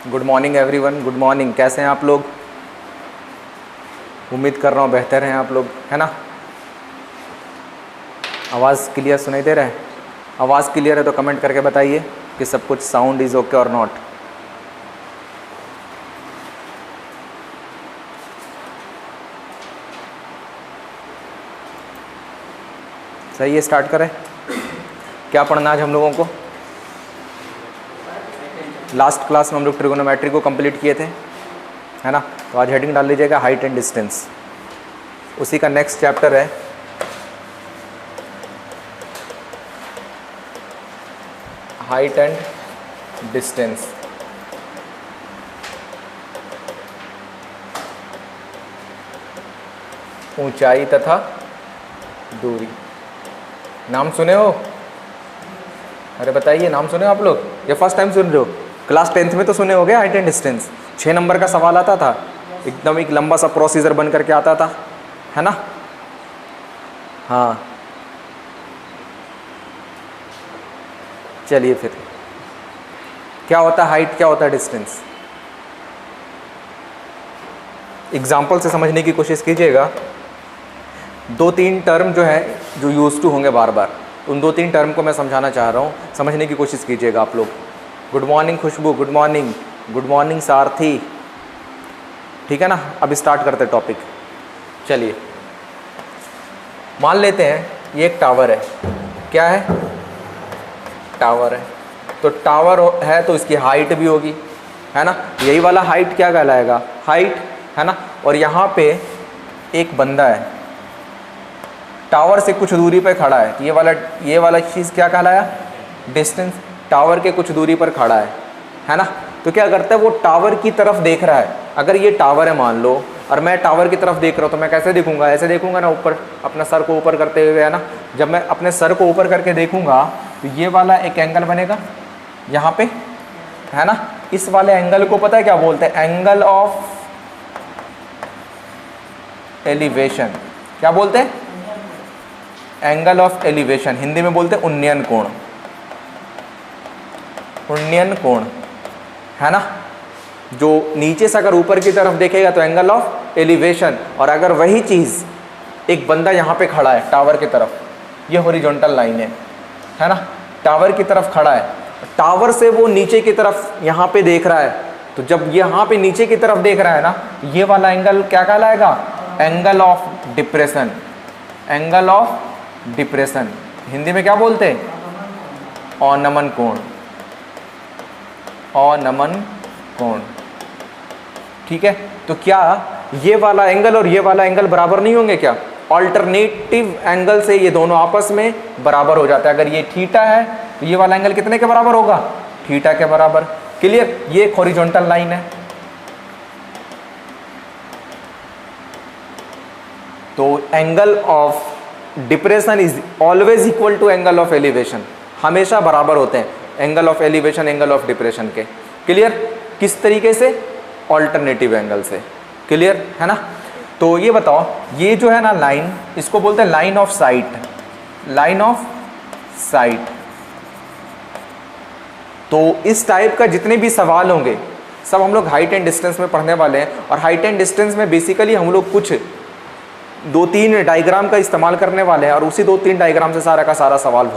Good morning everyone, good morning. कैसे हैं आप लोग? उम्मीद कर रहा हूँ बेहतर हैं आप लोग, है ना। आवाज़ क्लियर सुनाई दे रहा है? आवाज़ क्लियर है तो कमेंट करके बताइए कि सब कुछ साउंड इज़ ओके और नॉट। सही है, स्टार्ट करें। क्या पढ़ना आज हम लोगों को? लास्ट क्लास में हम लोग ट्रिगोनोमेट्री को कंप्लीट किए थे, है ना। तो आज हेडिंग डाल लीजिएगा हाइट एंड डिस्टेंस। उसी का नेक्स्ट चैप्टर है हाइट एंड डिस्टेंस। ऊंचाई तथा दूरी। नाम सुने हो? अरे बताइए, नाम सुने हो आप लोग? ये फर्स्ट टाइम सुन रहे हो? क्लास 10th में तो सुने होगे हाइट एंड डिस्टेंस। 6 नंबर का सवाल आता था, एकदम एक लंबा सा प्रोसीजर बन करके आता था, है ना। हाँ चलिए फिर, क्या होता है हाइट, क्या होता है डिस्टेंस? एग्जाम्पल से समझने की कोशिश कीजिएगा। 2-3 टर्म जो है जो यूज टू होंगे बार बार, उन 2-3 टर्म को मैं समझाना चाह रहा हूँ, समझने की कोशिश कीजिएगा आप लोग। गुड मॉर्निंग खुशबू, गुड मॉर्निंग। गुड मॉर्निंग सारथी, ठीक है ना। अब स्टार्ट करते हैं टॉपिक। चलिए, मान लेते हैं ये एक टावर है। क्या है? टावर है। तो टावर है तो इसकी हाइट भी होगी, है ना। यही वाला हाइट क्या कहलाएगा? हाइट, है ना। और यहाँ पे एक बंदा है, टावर से कुछ दूरी पे खड़ा है। ये वाला चीज़ क्या कहलाया? डिस्टेंस। टावर के कुछ दूरी पर खड़ा है ना। तो क्या करता है वो टावर की तरफ देख रहा है। अगर ये टावर है मान लो, और मैं टावर की तरफ देख रहा हूँ, तो मैं कैसे देखूंगा? ऐसे देखूंगा ना, ऊपर, अपना सर को ऊपर करते हुए, है ना। जब मैं अपने सर को ऊपर करके देखूंगा तो ये वाला एक एंगल बनेगा यहाँ पे, है ना। इस वाले एंगल को पता है क्या बोलते हैं? Angle of elevation. क्या बोलते हैं? Angle of elevation. हिंदी में बोलते हैं उन्नयन कोण। उन्नयन कोण, है ना। जो नीचे से अगर ऊपर की तरफ देखेगा तो एंगल ऑफ एलिवेशन। और अगर वही चीज़ एक बंदा यहाँ पे खड़ा है टावर की तरफ, ये हॉरिजॉन्टल लाइन है ना। टावर की तरफ खड़ा है, टावर से वो नीचे की तरफ यहाँ पे देख रहा है। तो जब यहाँ पे नीचे की तरफ देख रहा है ना, ये वाला एंगल क्या कहलाएगा? Angle of depression. Angle of depression Hindi में क्या बोलते हैं? अवनमन कोण। अवनमन कोण, ठीक है। तो क्या ये वाला एंगल और ये वाला एंगल बराबर नहीं होंगे क्या? ऑल्टरनेटिव एंगल से ये दोनों आपस में बराबर हो जाता है। अगर ये थीटा है तो ये वाला एंगल कितने के बराबर होगा? थीटा के बराबर। क्लियर? ये एक हॉरिजॉन्टल लाइन है। तो angle of depression is always equal to angle of elevation. हमेशा बराबर होते हैं angle of elevation angle of depression के। क्लियर? किस तरीके से? ऑल्टरनेटिव एंगल से। क्लियर है ना। तो ये बताओ, ये जो है ना लाइन, इसको बोलते हैं line of site. Line of site. तो इस टाइप का जितने भी सवाल होंगे सब हम लोग हाइट एंड डिस्टेंस में पढ़ने वाले हैं। और हाइट एंड डिस्टेंस में बेसिकली हम लोग कुछ 2-3 डायग्राम का इस्तेमाल करने वाले हैं, और उसी 2-3 डायग्राम से सारा का सारा सवाल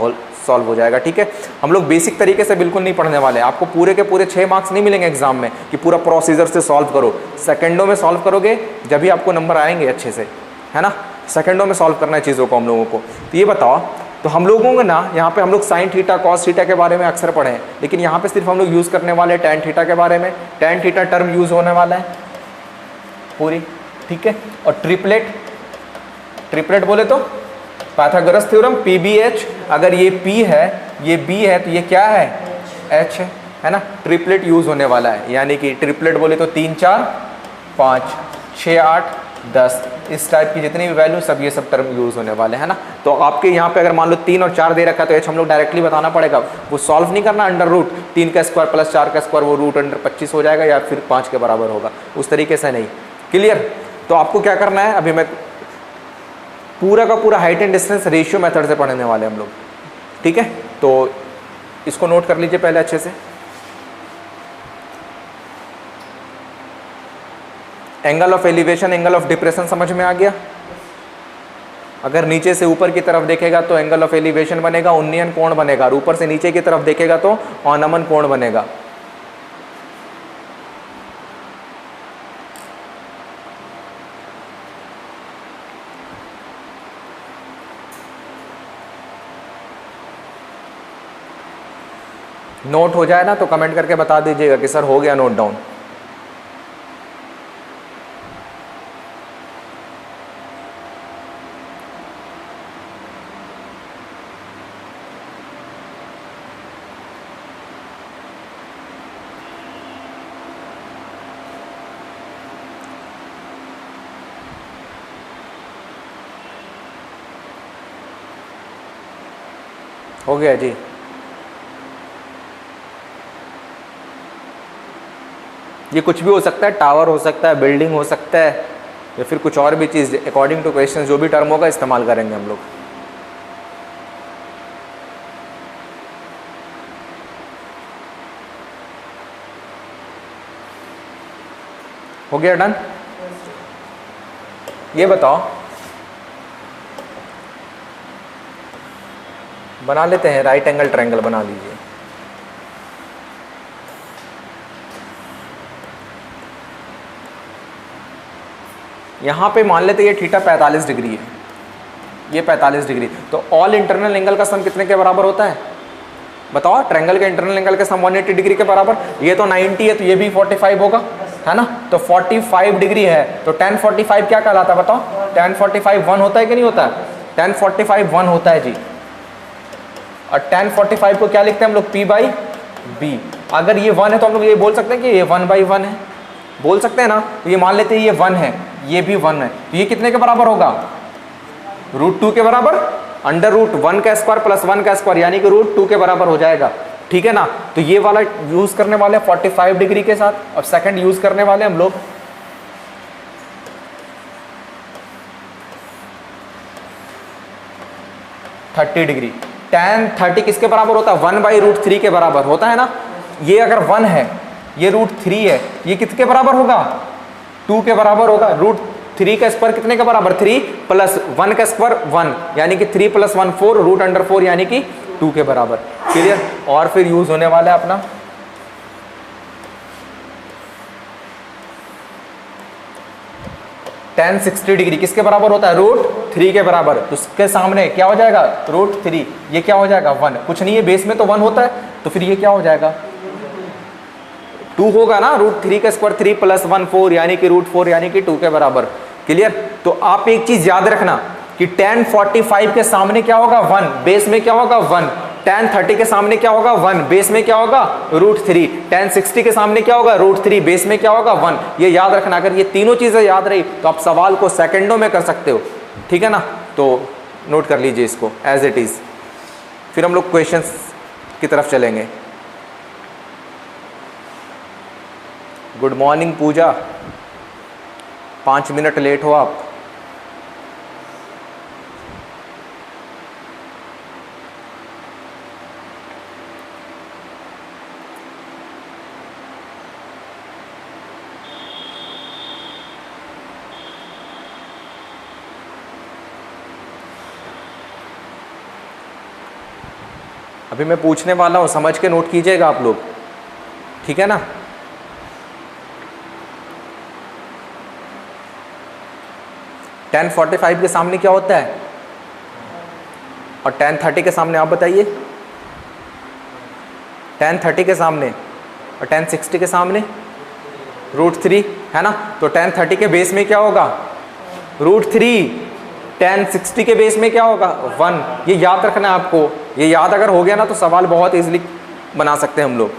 सॉल्व हो जाएगा, ठीक है। हम लोग बेसिक तरीके से बिल्कुल नहीं पढ़ने वाले हैं। आपको पूरे के पूरे 6 मार्क्स नहीं मिलेंगे एग्जाम में कि पूरा प्रोसीजर से सॉल्व करो। सेकंडों में सॉल्व करोगे जब भी आपको नंबर आएंगे अच्छे से, है ना। सेकंडों में सॉल्व करना है चीज़ों को हम लोगों को। तो ये बताओ, तो हम लोगों को ना यहाँ पे हम लोग साइन थीटा कॉस थीटा के बारे में अक्सर पढ़े हैं, लेकिन यहाँ पे सिर्फ हम लोग यूज़ करने वाले टैन थीटा के बारे में। टैन थीटा टर्म यूज़ होने वाला है पूरी, ठीक है। और ट्रिपलेट बोले तो पाइथागोरस थ्योरम, PBH। अगर ये P है, ये B है, तो ये क्या है? H है ना। ट्रिपलेट यूज़ होने वाला है, यानी कि ट्रिपलेट बोले तो 3 4 5 6 8 10, इस टाइप की जितनी भी वैल्यू सब ये सब टर्म यूज़ होने वाले हैं ना। तो आपके यहाँ पे अगर मान लो 3 और 4 दे रखा है तो H हम लोग डायरेक्टली बताना पड़ेगा। वो सॉल्व नहीं करना अंडर रूट 3 का स्क्वायर प्लस 4 का स्क्वायर, वो रूट अंडर 25 हो जाएगा या फिर 5 के बराबर होगा, उस तरीके से नहीं। क्लियर? तो आपको क्या करना है, अभी मैं पूरा का पूरा height and distance ratio method से पढ़ने वाले हम लोग, ठीक है। तो इसको नोट कर लीजिए पहले अच्छे से। Angle of elevation, angle of depression समझ में आ गया। अगर नीचे से ऊपर की तरफ देखेगा तो एंगल ऑफ एलिवेशन बनेगा, उन्नयन कोण बनेगा, और ऊपर से नीचे की तरफ देखेगा तो अवनमन कोण बनेगा। नोट हो जाए ना तो कमेंट करके बता दीजिएगा कि सर हो गया नोट डाउन। हो गया जी। ये कुछ भी हो सकता है, टावर हो सकता है, बिल्डिंग हो सकता है, या फिर कुछ और भी चीज़, अकॉर्डिंग टू क्वेश्चन जो भी टर्म होगा इस्तेमाल करेंगे हम लोग। हो गया डन। ये बताओ, बना लेते हैं, राइट एंगल ट्रायंगल बना लीजिए। यहाँ पे मान लेते हैं ये थीटा 45 डिग्री है, ये 45 डिग्री, तो ऑल इंटरनल एंगल का सम कितने के बराबर होता है बताओ? ट्रायंगल के इंटरनल एंगल का सम 180 डिग्री के बराबर। ये तो 90 है तो ये भी 45 होगा, है ना? तो 45 डिग्री है तो tan 45 क्या कहलाता है बताओ? tan 45 1 होता है कि नहीं होता है? tan 45 1 होता है जी। और tan 45 को क्या लिखते हैं हम लोग? p/b। अगर ये 1 है तो हम लोग ये बोल सकते हैं कि ये 1/1 है, बोल सकते हैं ना? तो ये मान लेते हैं ये 1 है, ये भी 1 है, तो ये कितने के बराबर होगा? √2 के बराबर, √1 का स्क्वायर प्लस 1 का स्क्वायर, यानी कि √2 के बराबर हो जाएगा, ठीक है ना? तो ये वाला यूज करने वाले 45 डिग्री के साथ। अब सेकंड यूज करने वाले हम लोग 30 डिग्री। tan 30 किसके बराबर होता है? 1/√3 के बराबर होता है ना? ये अगर 1 है, ये √3 है, ये किसके बराबर होगा? 2 के बराबर होगा। √3 का स्क्वायर कितने के बराबर? 3 प्लस 1 का स्क्वायर 1, यानी कि 3 + 1 4, √4 यानी कि 2 के बराबर। क्लियर? और फिर यूज होने वाला है अपना tan 60 डिग्री, किसके बराबर होता है? √3 के बराबर। तो उसके सामने क्या हो जाएगा? √3, ये क्या हो जाएगा? 1। कुछ नहीं है, बेस में तो 1 होता है, तो फिर ये क्या हो जाएगा? 2 होगा ना? √3 का स्क्वायर 3 + 1 4, यानी कि √4 यानी कि 2 के बराबर। क्लियर? तो आप एक चीज याद रखना कि tan 45 के सामने क्या होगा? 1, बेस में क्या होगा? 1। tan 30 के सामने क्या होगा? 1, बेस में क्या होगा? √3। tan 60 के सामने क्या होगा? √3, बेस में क्या होगा? 1। ये याद रखना। अगर ये तीनों चीजें याद रही तो आप सवाल को सेकंडों में कर सकते हो, ठीक है ना? तो नोट कर लीजिए इसको एज इट इज। फिर हम लोग क्वेश्चंस की तरफ चलेंगे। गुड मॉर्निंग पूजा, 5 मिनट लेट हो आप। अभी मैं पूछने वाला हूं, समझ के नोट कीजिएगा आप लोग, ठीक है ना? tan 45 के सामने क्या होता है और tan 30 के सामने आप बताइए? tan 30 के सामने और tan 60 के सामने √3, है ना? तो tan 30 के बेस में क्या होगा? √3। tan 60 के बेस में क्या होगा? 1। ये याद रखना है आपको। ये याद अगर हो गया ना तो सवाल बहुत इजीली बना सकते हैं हम लोग।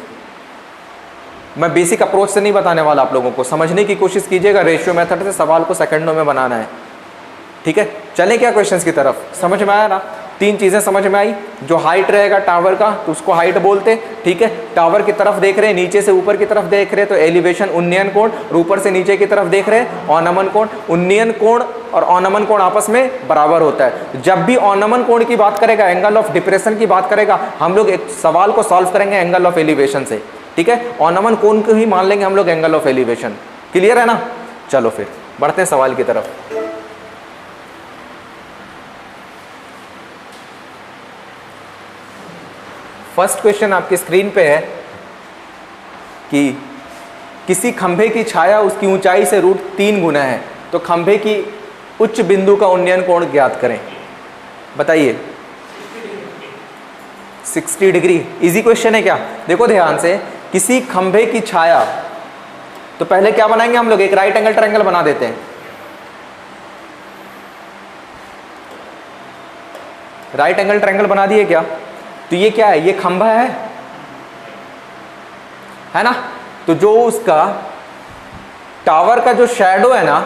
मैं बेसिक अप्रोच से नहीं बताने वाला आप लोगों को, समझने की कोशिश कीजिएगा। रेशियो मेथड से सवाल को सेकंडों में बनाना है, ठीक है? चलें क्या क्वेश्चंस की तरफ? समझ में आया ना? 3 चीज़ें समझ में आई। जो हाइट रहेगा टावर का तो उसको हाइट बोलते, ठीक है? टावर की तरफ देख रहे हैं, नीचे से ऊपर की तरफ देख रहे हैं तो एलिवेशन उन्नयन कोण, और ऊपर से नीचे की तरफ देख रहे हैं अवनमन कोण। उन्नयन कोण और अवनमन कोण आपस में बराबर होता है। जब भी अवनमन कोण की बात करेगा, एंगल ऑफ डिप्रेशन की बात करेगा, हम लोग एक सवाल को सॉल्व करेंगे एंगल ऑफ एलिवेशन से, ठीक है? अवनमन कोण को ही मान लेंगे हम लोग एंगल ऑफ एलिवेशन। क्लियर है ना? चलो फिर बढ़ते हैं सवाल की तरफ। फर्स्ट क्वेश्चन आपकी स्क्रीन पे है कि किसी खंभे की छाया उसकी ऊंचाई से √3 गुना है, तो खंभे की उच्च बिंदु का उन्नयन कोण ज्ञात करें। बताइए। 60 डिग्री। इजी क्वेश्चन है क्या? देखो ध्यान से, किसी खंभे की छाया, तो पहले क्या बनाएंगे हम लोग, एक राइट एंगल ट्रायंगल बना देते हैं। राइट एंगल ट्रायंगल बना दिए क्या? तो ये क्या है, ये खंभा है ना? तो जो उसका टावर का जो शैडो है ना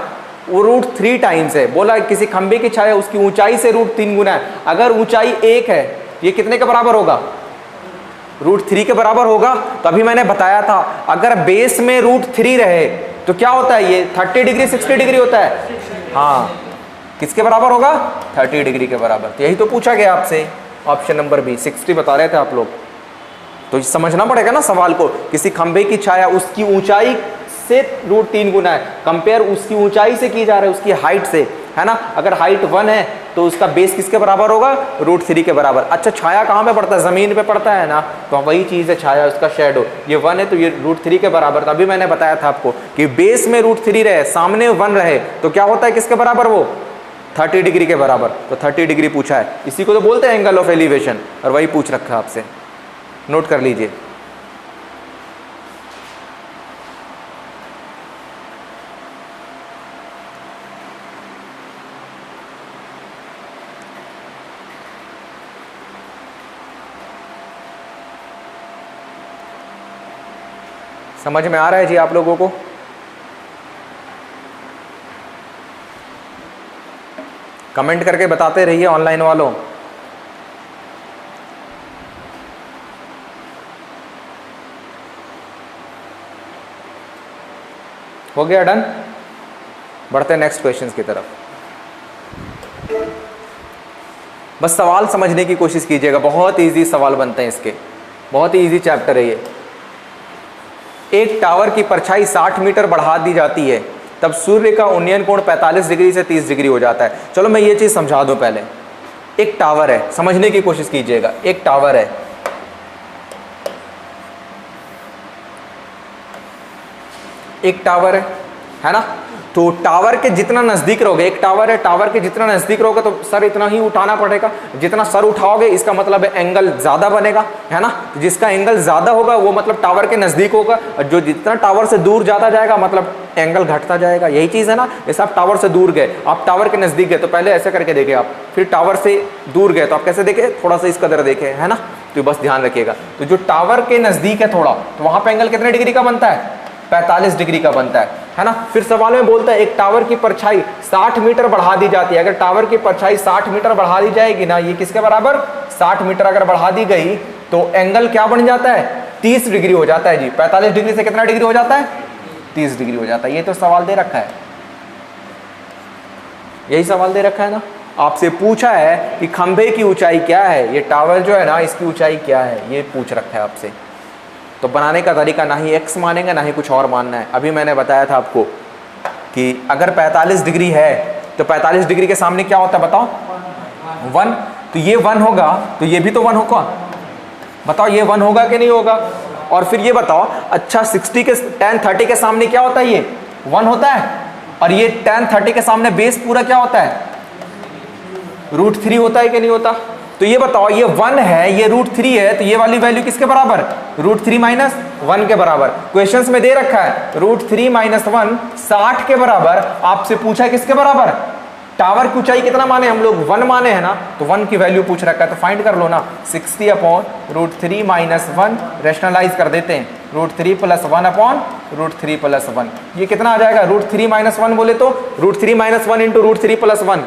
वो √3 टाइम्स है। बोला किसी खंभे की छाया उसकी ऊंचाई से √3 गुना है। अगर ऊंचाई 1 है, ये कितने के बराबर होगा? √3 के बराबर होगा। तो अभी मैंने बताया था अगर बेस में √3 रहे तो क्या होता है, ये 30 डिग्री 60 डिग्री होता है। हाँ, किसके बराबर होगा? 30 डिग्री के बराबर। तो यही तो पूछा गया आपसे, ऑप्शन नंबर बी 60 बता रहे थे आप लोग। तो समझना पड़ेगा ना सवाल को, किसी खंभे की छाया उसकी ऊंचाई से √3 गुना है, कंपेयर उसकी ऊंचाई से की जा रहा है, उसकी हाइट से, है ना? अगर हाइट 1 है तो उसका बेस किसके बराबर होगा? √3 के बराबर। अच्छा, छाया कहाँ पे पड़ता है? जमीन पे पड़ता है ना, तो वही चीज़ है छाया, उसका शेडो। ये 1 है तो ये √3 के बराबर। तभी मैंने बताया था आपको कि बेस में √3 रहे, सामने 1 रहे, तो क्या होता है किसके बराबर? वो 30 डिग्री के बराबर। तो 30 डिग्री पूछा है, इसी को तो बोलते हैं एंगल ऑफ एलिवेशन, और वही पूछ रखा है आपसे। नोट कर लीजिए। समझ में आ रहा है जी आप लोगों को? कमेंट करके बताते रहिए ऑनलाइन वालों। हो गया डन? बढ़ते हैं नेक्स्ट क्वेश्चंस की तरफ। बस सवाल समझने की कोशिश कीजिएगा, बहुत इजी सवाल बनते हैं इसके, बहुत ही इजी चैप्टर है ये। एक टावर की परछाई 60 मीटर बढ़ा दी जाती है, तब सूर्य का उन्नयन कोण 45 डिग्री से 30 डिग्री हो जाता है। चलो मैं ये चीज़ समझा दूं पहले। एक टावर है, समझने की कोशिश कीजिएगा। एक टावर है, एक टावर है ना? तो टावर के जितना नज़दीक रहोगे, एक टावर है, टावर के जितना नज़दीक रहोगे तो सर इतना ही उठाना पड़ेगा। जितना सर उठाओगे इसका मतलब है एंगल ज़्यादा बनेगा, है ना? तो जिसका एंगल ज़्यादा होगा वो मतलब टावर के नज़दीक होगा, और जो जितना टावर से दूर जाता जाएगा मतलब एंगल घटता जाएगा। यही चीज़ है ना? जैसे आप टावर से दूर गए, आप टावर के नज़दीक गए तो पहले ऐसे करके देखे आप, फिर टावर से दूर गए तो आप कैसे देखे? थोड़ा सा इस कदर देखे, है ना? तो बस ध्यान रखिएगा। तो जो टावर के नज़दीक है थोड़ा, तो वहाँ पर एंगल कितने डिग्री का बनता है? 45 डिग्री का बनता है ना? फिर सवाल में बोलता है एक टावर की परछाई 60 मीटर बढ़ा दी जाती है। अगर टावर की परछाई 60 मीटर बढ़ा दी जाएगी ना, ये किसके बराबर? 60 मीटर अगर बढ़ा दी गई तो एंगल क्या बन जाता है? 30 डिग्री हो जाता है जी। 45 डिग्री से कितना डिग्री हो जाता है? 30 डिग्री हो जाता है। ये तो सवाल दे रखा है, यही सवाल दे रखा है ना? आपसे पूछा है कि खंभे की ऊंचाई क्या है, ये टावर जो है ना इसकी ऊंचाई क्या है, ये पूछ रखा है आपसे। तो बनाने का तरीका ना ही x मानेंगे ना ही कुछ और मानना है। अभी मैंने बताया था आपको कि अगर 45 डिग्री है तो 45 डिग्री के सामने क्या होता है बताओ? 1। तो ये 1 होगा तो ये भी तो 1 होगा। बताओ ये 1 होगा कि नहीं होगा? और फिर ये बताओ, अच्छा 60 के tan 30 के सामने क्या होता है? ये 1 होता है। और ये tan 30 के सामने बेस पूरा क्या होता है? √3 होता है कि नहीं होता? तो ये बताओ, ये 1 है, ये √3 है, तो ये वाली वैल्यू किसके बराबर? √3 - 1 के बराबर। क्वेश्चंस में दे रखा है √3 - 1 60 के बराबर। आपसे पूछा है किसके बराबर? टावर की ऊंचाई कितना माने हम लोग? 1 माने है ना, तो 1 की वैल्यू पूछ रखा है, तो फाइंड कर लो ना। 60/√3 - 1 रेशनलाइज कर देते हैं। √3 + 1/√3 + 1, ये कितना आ जाएगा? √3 - 1 बोले तो √3 - 1 × √3 + 1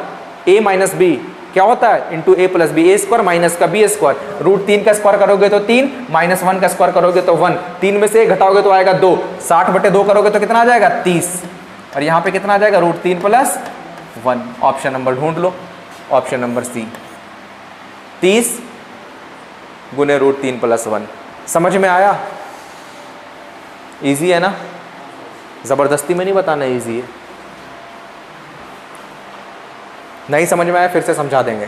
a - b क्या होता है? Into a + b, a² minus का b²। √3 का स्क्वायर करोगे तो 3, -1 का स्क्वायर करोगे तो 1, 3 में से घटाओगे तो आएगा 2, 60/2 करोगे तो कितना आ जाएगा? 30। और यहाँ पे कितना आ जाएगा? √3 + 1। ऑप्शन नंबर ढूंढ लो, ऑप्शन नंबर सी, 30 × √3 + 1। समझ में आया? इजी है ना? ज़बरदस्ती में नहीं बताना, इजी है। नहीं समझ में आया फिर से समझा देंगे।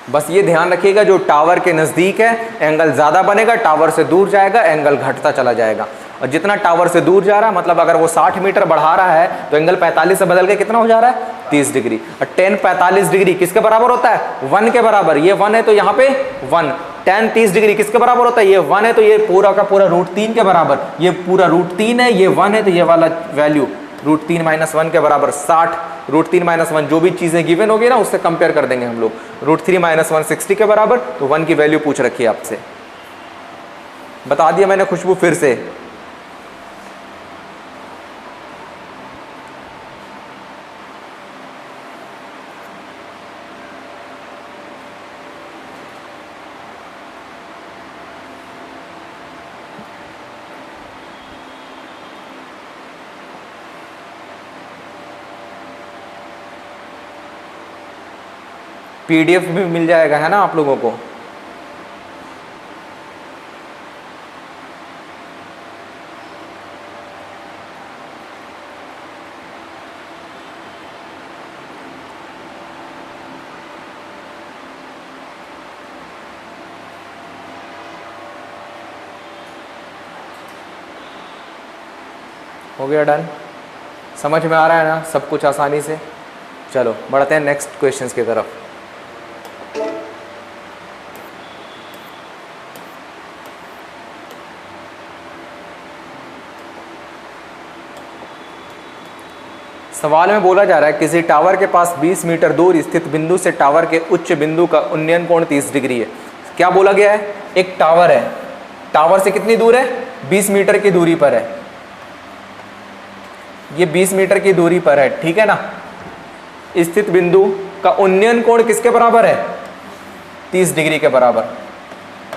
बस ये ध्यान रखिएगा, जो टावर के नज़दीक है एंगल ज़्यादा बनेगा, टावर से दूर जाएगा एंगल घटता चला जाएगा। और जितना टावर से दूर जा रहा है, मतलब अगर वो 60 मीटर बढ़ा रहा है तो एंगल 45 से बदल के कितना हो जा रहा है, 30 डिग्री। और tan 45 डिग्री किसके बराबर होता है, 1 के बराबर। ये 1 है तो यहाँ पे 1। tan 30 डिग्री किसके बराबर होता है, ये 1 है तो ये पूरा का पूरा √3 के बराबर। ये पूरा √3 है, ये 1 है तो ये वाला वैल्यू √3 - 1 के बराबर 60। √3 - 1 जो भी चीज़ें गिवन होगी ना उससे कंपेयर कर देंगे हम लोग। √3 - 1 60 के बराबर, तो 1 की वैल्यू पूछ रखी है आपसे। बता दिया मैंने खुशबू फिर से। PDF भी मिल जाएगा है ना आप लोगों को। हो गया डन, समझ में आ रहा है ना सब कुछ आसानी से। चलो बढ़ते हैं नेक्स्ट क्वेश्चंस की तरफ। सवाल में बोला जा रहा है किसी टावर के पास 20 मीटर दूर स्थित बिंदु से टावर के उच्च बिंदु का उन्नयन कोण 30 डिग्री है। क्या बोला गया है, एक टावर है, टावर से कितनी दूर है, 20 मीटर की दूरी पर है। ये 20 मीटर की दूरी पर है, ठीक है ना। स्थित बिंदु का उन्नयन कोण किसके बराबर है, 30 डिग्री के बराबर।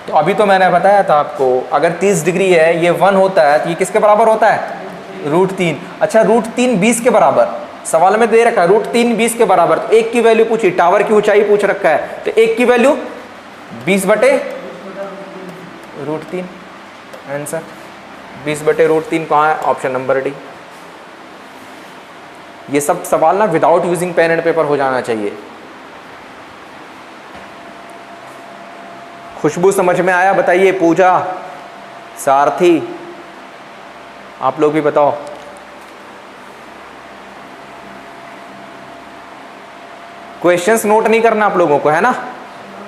तो अभी तो मैंने बताया था आपको, अगर 30 डिग्री है, ये 1 होता है तो ये किसके बराबर होता है, √3। अच्छा √3 20 के बराबर, सवाल में दे रखा है √3 20 के बराबर। तो 1 की वैल्यू पूछी, टावर की ऊंचाई पूछ रखा है, तो 1 की वैल्यू 20/√3। आंसर 20/√3 कहाँ है, ऑप्शन नंबर डी। ये सब सवाल ना without using pen and paper हो जाना चाहिए। खुशबू समझ में आया, बताइए। पूजा, सारथी, आप लोग भी बताओ। क्वेश्चंस नोट नहीं करना आप लोगों को है ना,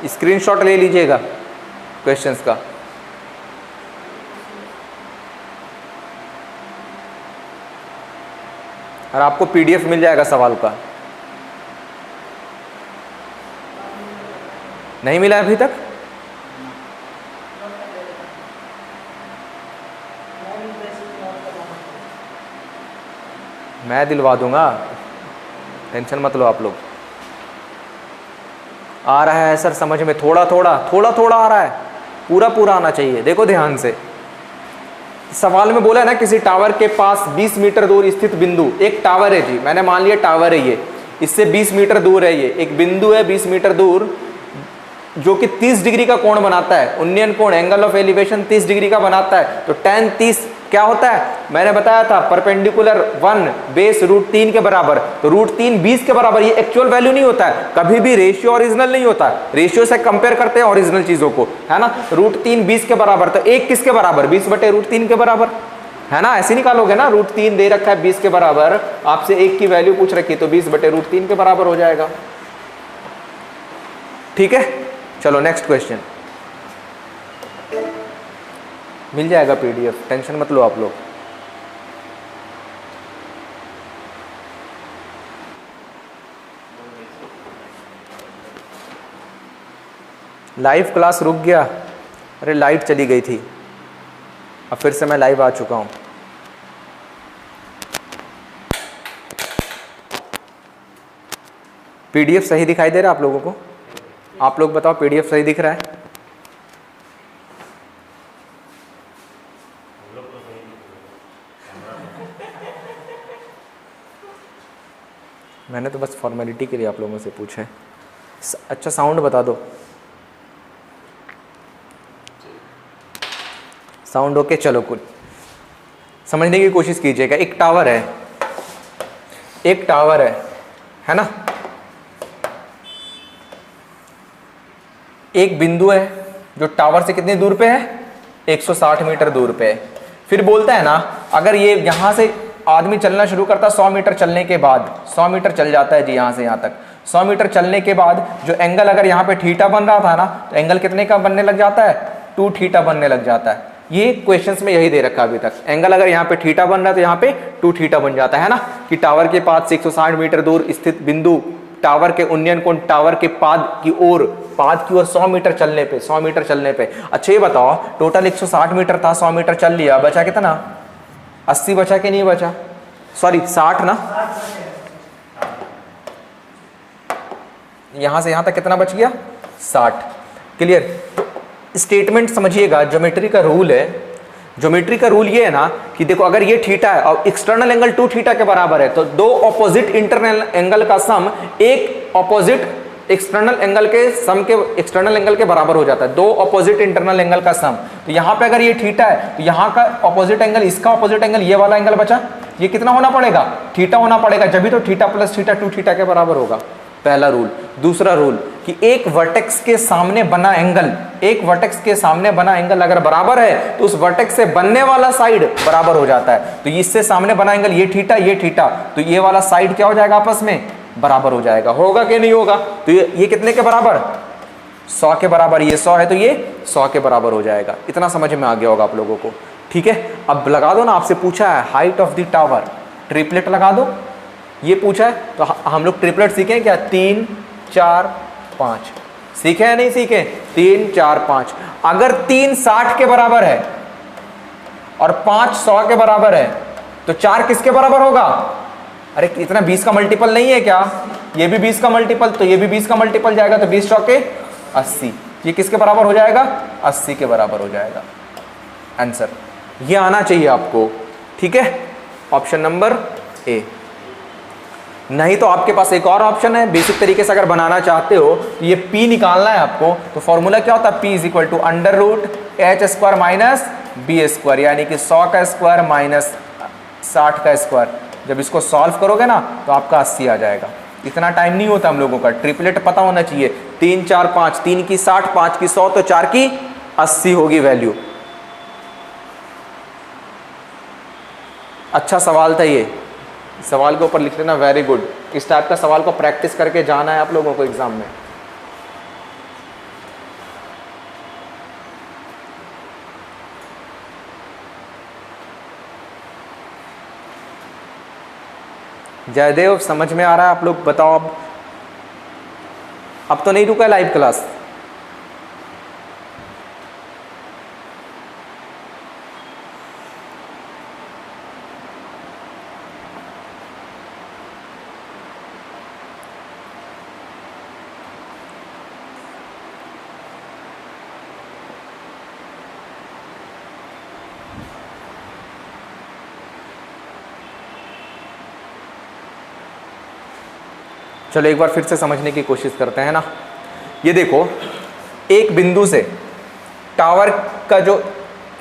स्क्रीनशॉट ले लीजिएगा क्वेश्चंस का। और आपको PDF मिल जाएगा सवाल का। नहीं मिला अभी तक, मैं दिलवा दूंगा, टेंशन मत लो आप लोग। आ रहा है सर समझ में, थोड़ा थोड़ा आ रहा है, पूरा आना चाहिए। देखो ध्यान से, सवाल में बोला है ना किसी टावर के पास 20 मीटर दूर स्थित बिंदु, एक टावर है जी, मैंने मान लिया टावर है ये, इससे 20 मीटर दूर है, ये एक बिंदु है 20 मीटर दूर जो कि 30 डिग्री का कोण बनाता है, उन्नयन कोण, एंगल ऑफ एलिवेशन 30 डिग्री का बनाता है। तो tan 30 क्या होता है, मैंने बताया था परपेंडिकुलर 1 बेस √3 के बराबर। तो √3 20 के बराबर, ये एक्चुअल वैल्यू नहीं होता है, कभी भी रेशियो ओरिजिनल नहीं होता, रेशियो से कंपेयर करते हैं ओरिजिनल चीजों को, है ना। √3 20 के बराबर, तो 1 किसके बराबर, 20/√3 के बराबर, है ना। ऐसे निकालोगे ना, √3 दे रखा है 20 के बराबर, आपसे 1 की वैल्यू पूछ रखी है, तो 20/√3 के बराबर हो जाएगा। ठीक है, चलो नेक्स्ट क्वेश्चन। मिल जाएगा PDF, टेंशन मत लो आप लोग। लाइव क्लास रुक गया, अरे लाइट चली गई थी, अब फिर से मैं लाइव आ चुका हूं। PDF सही दिखाई दे रहा है आप लोगों को, आप लोग बताओ PDF सही दिख रहा है। मैंने तो बस फॉर्मेलिटी के लिए आप लोगों से पूछा है। अच्छा साउंड बता दो। साउंड ओके, चलो कुछ समझने की कोशिश कीजिएगा। एक टावर है ना, एक बिंदु है जो टावर से कितनी दूर पे है, 160 मीटर दूर पे है। फिर बोलता है ना, अगर ये यहां से आदमी चलना शुरू करता 100 मीटर चलने के बाद, 100 मीटर चल जाता है जी यहां से यहां तक, 100 मीटर चलने के बाद जो एंगल अगर यहाँ पे थीटा बन रहा था ना, तो एंगल कितने का बनने लग जाता है, 2 थीटा बनने लग जाता है। ये क्वेश्चंस में यही दे रखा अभी तक, एंगल अगर यहाँ पे थीटा बन रहा है तो यहाँ पे 2 थीटा बन जाता है ना, कि टावर के पास से 160 मीटर दूर स्थित बिंदु टावर के उन्नयन कोण टावर के पाद की ओर 100 मीटर चलने पे, 100 मीटर चलने पे। अच्छा ये बताओ, टोटल 160 मीटर था, 100 मीटर चल लिया, बचा कितना, 80 बचा कि नहीं बचा, सॉरी 60 ना, यहां से यहां तक कितना बच गया, 60। क्लियर। तो स्टेटमेंट समझिएगा, ज्योमेट्री का रूल है, ज्योमेट्री का रूल ये है ना कि देखो अगर ये थीटा है और एक्सटर्नल एंगल 2 थीटा के बराबर है, तो दो ऑपोजिट इंटरनल एंगल का सम एक ऑपोजिट एक्सटर्नल एंगल के सम के एक्सटर्नल एंगल के बराबर हो जाता है, दो ऑपोजिट इंटरनल एंगल का सम। तो यहाँ पे अगर ये थीटा है तो यहाँ का ऑपोजिट एंगल, इसका ऑपोजिट एंगल, ये वाला एंगल बचा, ये कितना होना पड़ेगा, थीटा होना पड़ेगा, जब भी तो थीटा प्लस थीटा 2 थीटा के बराबर होगा, पहला रूल। दूसरा रूल कि एक वर्टेक्स के सामने बना एंगल, एक वर्टेक्स के सामने बना एंगल अगर बराबर है तो उस वर्टेक्स से बनने वाला साइड बराबर हो जाता है। तो इससे सामने बना एंगल ये थीटा, तो ये वाला साइड क्या हो जाएगा, आपस में बराबर हो जाएगा। होगा कि नहीं होगा, तो ये कितने के बराबर, 100 के बराबर, ये 100 है तो ये 100 के बराबर हो जाएगा। इतना समझ में आ गया होगा आप लोगों को, ठीक है। अब लगा दो ना, आपसे पूछा है height of the tower, triplet लगा दो, ये पूछा है तो हम लोग ट्रिपलेट सीखें क्या, 3 4 5 सीखे या नहीं सीखे, 3 4 5। अगर 3 60 के बराबर है और 5 100 के बराबर है तो 4 किसके बराबर होगा, अरे इतना 20 का मल्टीपल नहीं है क्या, ये भी 20 का मल्टीपल, तो ये भी 20 का मल्टीपल जाएगा, तो 20 चौके 80, ये किसके बराबर हो जाएगा, 80 के बराबर हो जाएगा आंसर। ये आना चाहिए आपको, ठीक है, ऑप्शन नंबर ए। नहीं तो आपके पास एक और ऑप्शन है, बेसिक तरीके से अगर बनाना चाहते हो तो ये P निकालना है आपको, तो फॉर्मूला क्या होता है, P is equal to under root H square minus B square, यानी कि 100 का स्क्वायर माइनस 60 का स्क्वायर। जब इसको सॉल्व करोगे ना तो आपका 80 आ जाएगा। इतना टाइम नहीं होता हम लोगों का, ट्रिपलेट पता होना चाहिए, 3 4 5, 3 की 60, 5 की 100, तो 4 की 80 होगी वैल्यू। अच्छा सवाल था ये, सवाल के ऊपर लिख लेना, वेरी गुड। इस टाइप का सवाल को प्रैक्टिस करके जाना है आप लोगों को एग्जाम में। जयदेव समझ में आ रहा है, आप लोग बताओ। अब तो नहीं रुका लाइव क्लास, चलो एक बार फिर से समझने की कोशिश करते हैं ना। ये देखो, एक बिंदु से टावर का जो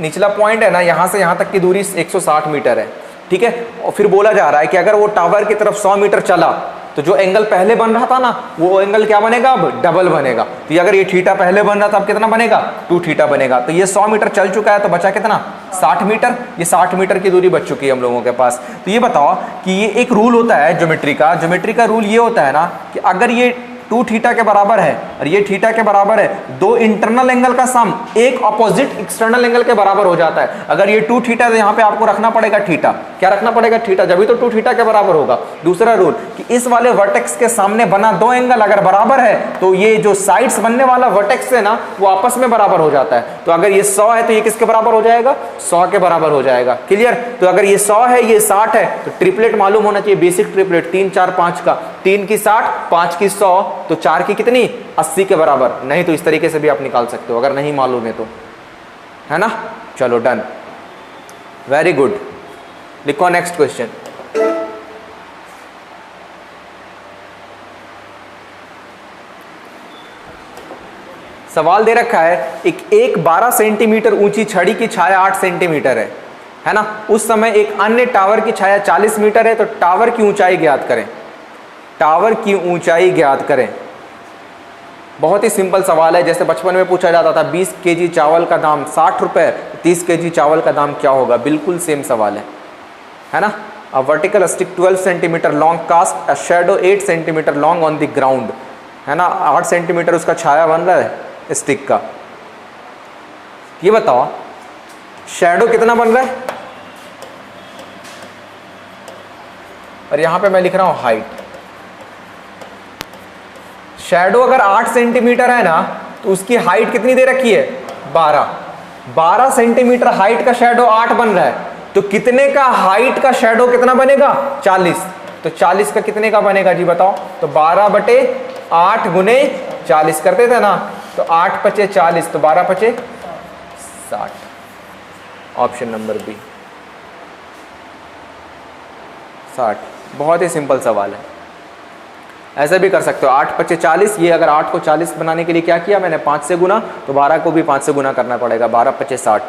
निचला पॉइंट है ना, यहाँ से यहाँ तक की दूरी 160 मीटर है, ठीक है। और फिर बोला जा रहा है कि अगर वो टावर की तरफ 100 मीटर चला तो जो एंगल पहले बन रहा था ना, वो एंगल क्या बनेगा, अब डबल बनेगा। तो अगर ये थीटा पहले बन रहा था, अब कितना बनेगा, 2 थीटा बनेगा। तो ये 100 मीटर चल चुका है, तो बचा कितना, 60 मीटर। ये 60 मीटर की दूरी बच चुकी है हम लोगों के पास। तो ये बताओ कि ये एक रूल होता है ज्योमेट्री का रूल ये होता है ना कि अगर ये 2 थीटा के बराबर है और ये थीटा के बराबर है, दो इंटरनल एंगल का सम एक ऑपोजिट एक्सटर्नल एंगल के बराबर हो जाता है। अगर ये 2 थीटा तो यहाँ पे आपको रखना पड़ेगा थीटा, क्या रखना पड़ेगा, थीटा, जब भी तो 2 थीटा के बराबर होगा। दूसरा रूल कि इस वाले वर्टेक्स के सामने बना दो एंगल अगर बराबर है तो ये जो साइड्स बनने वाला वर्टेक्स है ना, वो आपस में बराबर हो जाता है। तो अगर ये 100 है तो ये किसके बराबर हो जाएगा, 100 के बराबर हो जाएगा। क्लियर। तो अगर ये 100 है, ये 60 है, तो ट्रिपलेट मालूम होना चाहिए, बेसिक ट्रिपलेट 3 4 5 का, 3 की 60, 5 की 100, तो 4 की कितनी, 80 के बराबर। नहीं तो इस तरीके से भी आप निकाल सकते हो अगर नहीं मालूम है तो, है ना। चलो डन, वेरी गुड। लिखो नेक्स्ट क्वेश्चन। सवाल दे रखा है एक 12 सेंटीमीटर ऊंची छड़ी की छाया 8 सेंटीमीटर है ना। उस समय एक अन्य टावर की छाया 40 मीटर है, तो टावर की ऊंचाई ज्ञात करें। टावर की ऊंचाई ज्ञात करें। बहुत ही सिंपल सवाल है, जैसे बचपन में पूछा जाता था 20 केजी चावल का दाम 60 रुपये, 30 केजी चावल का दाम क्या होगा, बिल्कुल सेम सवाल है ना। A vertical stick 12 centimetre long cast a shadow 8 centimetre long on the ground, है ना। 8 सेंटीमीटर उसका छाया बन रहा है स्टिक का। ये बताओ शैडो कितना बन रहा है, और यहां पे मैं लिख रहा हूं हाइट। शैडो अगर 8 सेंटीमीटर है ना, तो उसकी हाइट कितनी दे रखी है 12 सेंटीमीटर हाइट का शैडो 8 बन रहा है, तो कितने का हाइट का शैडो कितना बनेगा 40। तो 40 का कितने का बनेगा जी बताओ। तो 12/8 गुने 40 करते थे ना, तो 8 पचे 40, तो 12 पचे 60। Option number B 60। बहुत ही सिंपल सवाल है, ऐसे भी कर सकते हो। 8 पचे 40, ये अगर 8 को 40 बनाने के लिए क्या किया मैंने 5 से गुना, तो 12 को भी 5 से गुना करना पड़ेगा, 12 पचे 60।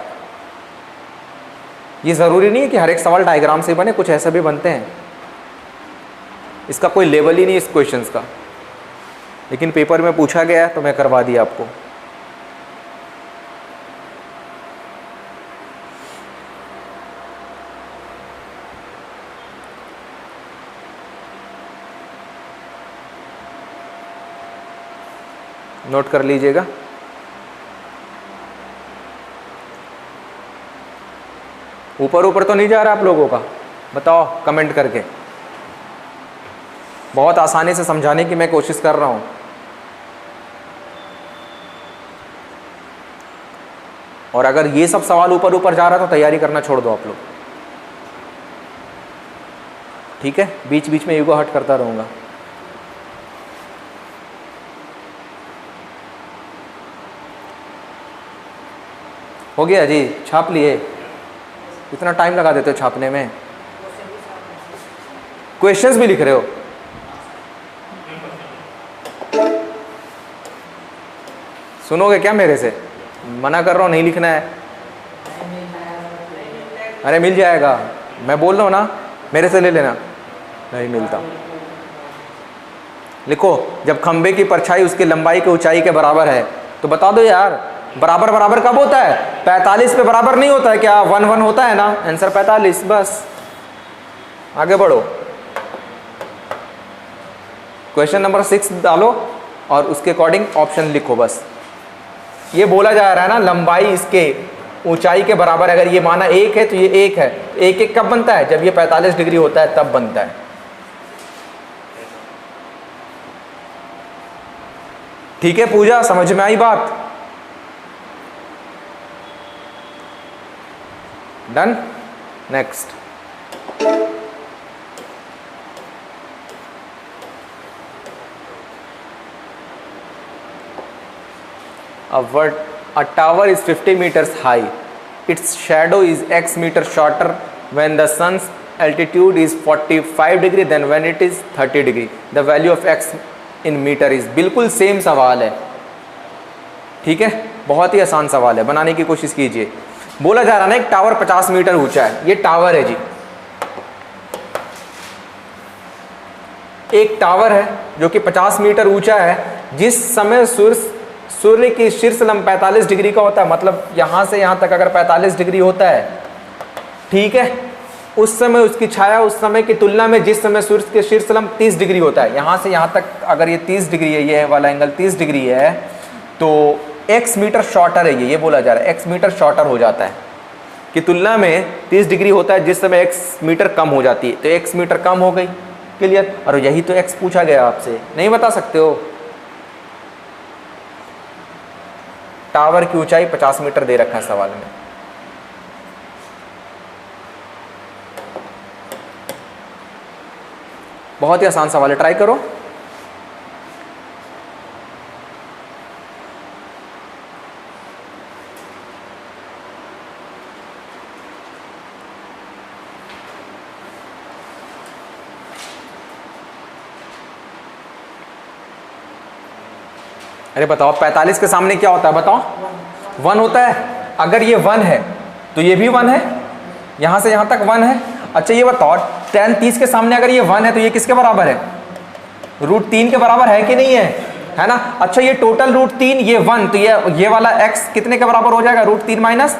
ये ज़रूरी नहीं है कि हर एक सवाल डायग्राम से बने, कुछ ऐसे भी बनते हैं, इसका कोई लेवल ही नहीं इस क्वेश्चंस का, लेकिन पेपर में पूछा गया तो मैं करवा दिया आपको। नोट कर लीजिएगा। ऊपर ऊपर तो नहीं जा रहा आप लोगों का, बताओ कमेंट करके। बहुत आसानी से समझाने की मैं कोशिश कर रहा हूं। और अगर ये सब सवाल ऊपर ऊपर जा रहा है तो तैयारी करना छोड़ दो आप लोग, ठीक है। बीच बीच में ईगो हट करता रहूंगा। हो गया जी, छाप लिए। इतना टाइम लगा देते हो छापने में, क्वेश्चंस भी लिख रहे हो। सुनोगे क्या मेरे से, मना कर रहा हूं नहीं लिखना है। अरे मिल जाएगा, मैं बोल रहा हूं ना, मेरे से ले लेना। नहीं मिलता। लिखो, जब खंबे की परछाई उसकी लंबाई की ऊंचाई के बराबर है, तो बता दो यार बराबर बराबर कब होता है, 45 पे बराबर नहीं होता है क्या, 1 होता है ना, आंसर 45। बस आगे बढ़ो। क्वेश्चन नंबर 6 डालो और उसके अकॉर्डिंग ऑप्शन लिखो। बस ये बोला जा रहा है ना, लंबाई इसके ऊंचाई के बराबर, अगर ये माना 1 है तो ये 1 है। 1 कब बनता है, जब ये 45 डिग्री होता है तब बनता है। ठीक है पूजा, समझ में आई बात। Done. Next, a tower is 50 meters high. Its shadow is x meter shorter when the sun's altitude is 45 degree than when it is 30 degree. The value of x in meter is। बिल्कुल same सवाल है, ठीक है। बहुत ही आसान सवाल है, बनाने की कोशिश कीजिए। बोला जा रहा है ना एक टावर 50 मीटर ऊंचा है। ये टावर है जी, एक टावर है जो कि 50 मीटर ऊंचा है। जिस समय सूर्य की शीर्ष लंब 45 डिग्री का होता है, मतलब यहां से यहां तक अगर 45 डिग्री होता है, ठीक है, उस समय उसकी छाया उस समय की तुलना में जिस समय सूर्य के शीर्ष लंब 30 डिग्री होता है, यहां से यहां तक अगर ये 30 डिग्री है, ये वाला एंगल 30 डिग्री है, तो x मीटर शॉर्टर है। ये बोला जा रहा है x मीटर शॉर्टर हो जाता है कि तुलना में 30 डिग्री होता है, जिस समय x मीटर कम हो जाती है, तो x मीटर कम हो गई। क्लियर। और यही तो x पूछा गया आपसे, नहीं बता सकते हो। टावर की ऊंचाई 50 मीटर दे रखा है सवाल में। बहुत ही आसान सवाल है, ट्राई करो। अरे बताओ 45 के सामने क्या होता है बताओ? 1 होता है। अगर ये 1 है तो ये भी 1 है, यहाँ से यहाँ तक 1 है। अच्छा ये बताओ tan 30 के सामने अगर ये 1 है तो ये किसके बराबर है? √3 के बराबर है कि नहीं है ना? अच्छा ये टोटल √3 ये 1, तो ये वाला x कितने के बराबर हो जाएगा? √3 माइनस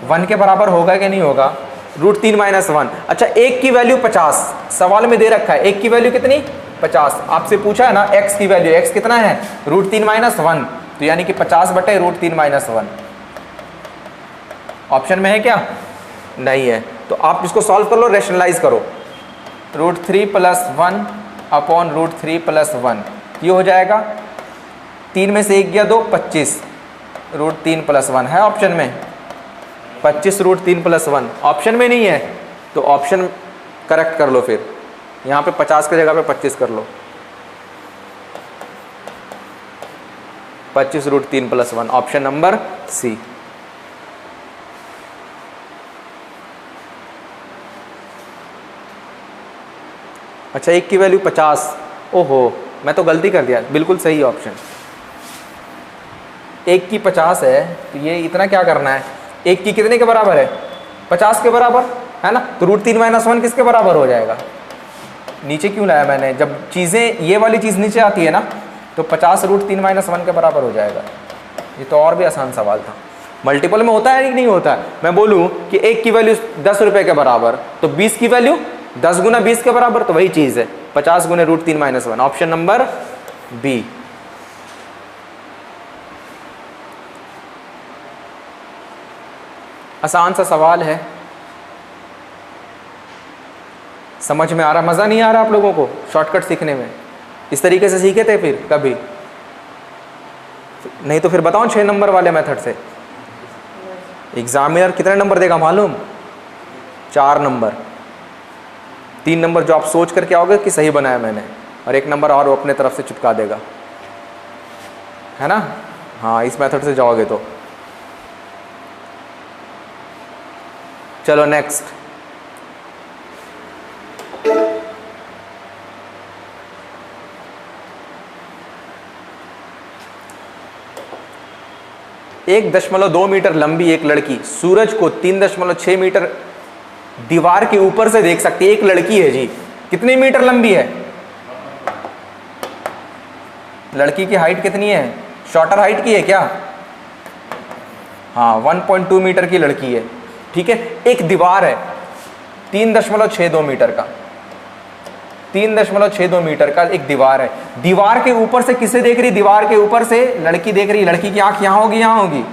1 के बराबर होगा कि नहीं होगा? √3 माइनस 1। अच्छा एक की वैल्यू 50 सवाल में दे रखा है, एक की वैल्यू कितनी? 50। आपसे पूछा है ना x की वैल्यू, x कितना है? √3 माइनस 1, तो यानी कि 50 बटे √3 माइनस 1। ऑप्शन में है क्या? नहीं है। तो आप इसको सॉल्व कर लो, रेशनलाइज करो। √3 प्लस 1 अपॉन √3 प्लस 1, ये हो जाएगा 3 में से 1 गया 2, 25 √3 प्लस 1 है ऑप्शन में। 25 √3 प्लस 1 ऑप्शन में नहीं है, तो ऑप्शन करेक्ट कर लो। फिर यहाँ पे 50 की जगह पे 25 कर लो। 25 √3 प्लस 1 ऑप्शन नंबर सी। अच्छा एक की वैल्यू 50, ओहो मैं तो गलती कर दिया, बिल्कुल सही ऑप्शन। एक की 50 है तो ये इतना क्या करना है? एक की कितने के बराबर है? 50 के बराबर है ना? तो √3 माइनस 1 किसके बराबर हो जाएगा? नीचे क्यों लाया मैंने? जब चीज़ें ये वाली चीज़ नीचे आती है ना तो 50 √3 माइनस 1 के बराबर हो जाएगा। ये तो और भी आसान सवाल था। मल्टीपल में होता है कि नहीं होता है? मैं बोलूँ कि एक की वैल्यू 10 रुपये के बराबर, तो 20 की वैल्यू 10 गुना 20 के बराबर, तो वही चीज़ है 50 गुने √3 माइनस 1। Option number B. आसान सा सवाल है, समझ में आ रहा? मज़ा नहीं आ रहा आप लोगों को शॉर्टकट सीखने में? इस तरीके से सीखे थे फिर कभी? नहीं तो फिर बताओ 6 नंबर वाले मेथड से। एग्जामिनर कितने नंबर देगा मालूम? 4 नंबर। 3 नंबर जो आप सोच करके आओगे कि सही बनाया मैंने, और 1 नंबर और वो अपने तरफ से चिपका देगा, है ना? हाँ इस मेथड से जाओगे तो। चलो नेक्स्ट। एक 1.2 मीटर लंबी एक लड़की सूरज को 3.6 मीटर दीवार के ऊपर से देख सकती है। एक लड़की है जी, कितनी मीटर लंबी है? लड़की की हाइट कितनी है? शॉर्टर हाइट की है क्या? हाँ 1.2 मीटर की लड़की है, ठीक है। एक दीवार है 3.62 मीटर का, 3.62 मीटर का एक दीवार है। दीवार के ऊपर से किसे देख रही? दीवार के ऊपर से लड़की देख रही है। लड़की की आंख यहाँ होगी, यहाँ होगी,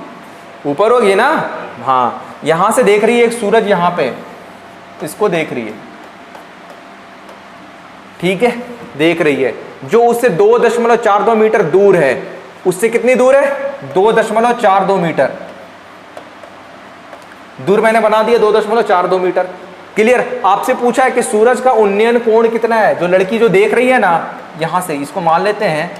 ऊपर होगी ना? हाँ यहाँ से देख रही है एक सूरज, यहाँ पे इसको देख रही है, ठीक है, देख रही है। जो उससे 2.42 मीटर दूर है, उससे कितनी दूर है? 2.42 मीटर दूर मैंने बना दिया 2.42 मीटर। क्लियर? आपसे पूछा है कि सूरज का उन्नयन कोण कितना है। जो लड़की जो देख रही है ना, यहां से इसको मान लेते हैं,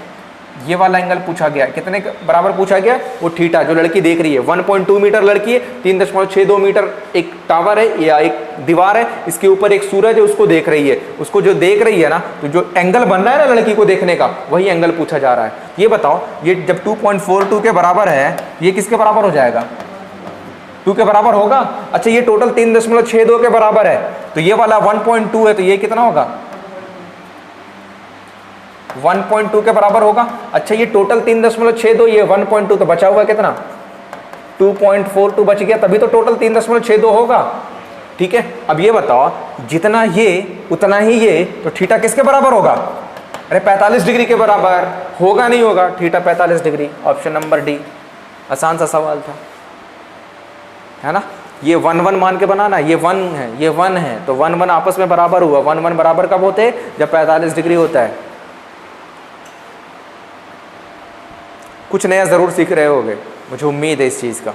ये वाला एंगल पूछा गया, कितने बराबर पूछा गया? वो थीटा। जो लड़की देख रही है 1.2 मीटर लड़की है, 3.62 मीटर एक टावर है या एक दीवार है, इसके ऊपर एक सूरज है, उसको देख रही है। उसको जो देख रही है ना, तो जो एंगल बन रहा है ना लड़की को देखने का, वही एंगल पूछा जा रहा है। ये बताओ, ये जब 2.42 के बराबर है, ये किसके बराबर हो जाएगा? 2 के बराबर होगा। अच्छा ये टोटल 3.62 के बराबर है, तो ये वाला 1.2 है, तो ये कितना होगा? 1.2 के बराबर होगा। अच्छा ये टोटल 3.62, ये 1.2, तो बचा हुआ कितना? 2.42 बच गया, तभी तो टोटल 3.62 होगा, ठीक है। अब ये बताओ, जितना ये उतना ही ये, तो थीटा किसके बराबर होगा? अरे 45 डिग्री के बराबर होगा, नहीं होगा? Theta 45 degree. Option number D. आसान सा सवाल था, है ना? ये 1 मान के बनाना, ये 1 है, ये 1 है, तो 1 आपस में बराबर हुआ। 1 बराबर कब होते हैं? जब 45 डिग्री होता है। कुछ नया ज़रूर सीख रहे होगे, मुझे उम्मीद है इस चीज़ का।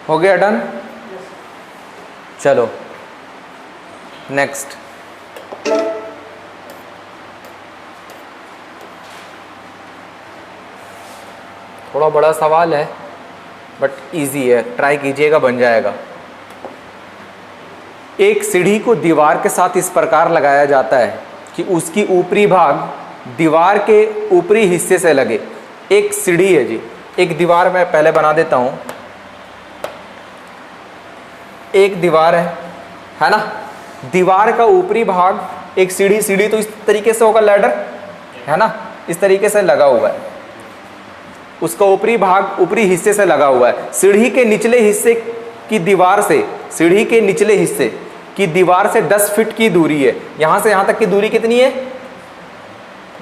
हो गया डन। चलो नेक्स्ट। थोड़ा बड़ा सवाल है बट इजी है, ट्राई कीजिएगा, बन जाएगा। एक सीढ़ी को दीवार के साथ इस प्रकार लगाया जाता है कि उसकी ऊपरी भाग दीवार के ऊपरी हिस्से से लगे। एक सीढ़ी है जी, एक दीवार मैं पहले बना देता हूँ। एक दीवार है ना, दीवार का ऊपरी भाग एक सीढ़ी, सीढ़ी तो इस तरीके से होगा, लैडर है ना, इस तरीके से लगा हुआ है, उसका ऊपरी भाग ऊपरी हिस्से से लगा हुआ है। सीढ़ी के निचले हिस्से की दीवार से, सीढ़ी के निचले हिस्से की दीवार से 10 फीट की दूरी है। यहाँ से यहाँ तक की दूरी कितनी है?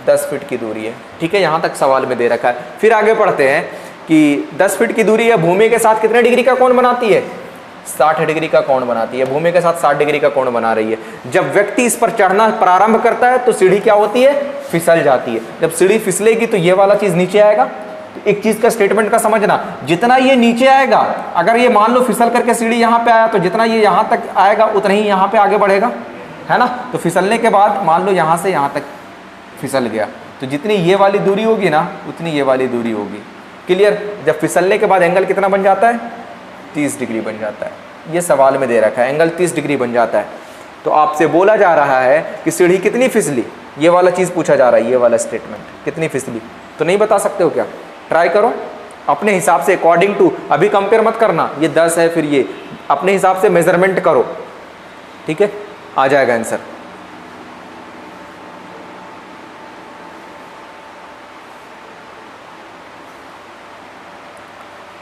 10 फीट की दूरी है। ठीक है, यहाँ तक सवाल में दे रखा है। फिर आगे पढ़ते हैं कि 10 फीट की दूरी है, भूमि के साथ कितने डिग्री का कोण बनाती है? 60 डिग्री का कोण बनाती है। भूमि के साथ 60 डिग्री का कोण बना रही है। जब व्यक्ति इस पर चढ़ना प्रारंभ करता है तो सीढ़ी क्या होती है? फिसल जाती है। जब सीढ़ी फिसलेगी तो ये वाला चीज नीचे आएगा। तो एक चीज का स्टेटमेंट का समझना, जितना ये नीचे आएगा, अगर ये मान लो फिसल करके सीढ़ी यहाँ पे आया तो जितना ये यहाँ तक आएगा उतना ही यहाँ पे आगे बढ़ेगा, है ना। तो फिसलने के बाद मान लो यहाँ से यहाँ तक फिसल गया, तो जितनी ये वाली दूरी होगी ना उतनी ये वाली दूरी होगी। क्लियर? जब फिसलने के बाद एंगल कितना बन जाता है? 30 डिग्री बन जाता है। ये सवाल में दे रखा है, एंगल 30 डिग्री बन जाता है। तो आपसे बोला जा रहा है कि सीढ़ी कितनी फिसली, ये वाला चीज़ पूछा जा रहा है, ये वाला स्टेटमेंट, कितनी फिसली। तो नहीं बता सकते हो क्या? ट्राई करो अपने हिसाब से, अकॉर्डिंग टू, अभी कंपेयर मत करना, ये 10 है फिर ये, अपने हिसाब से मेजरमेंट करो। ठीक है, आ जाएगा आंसर।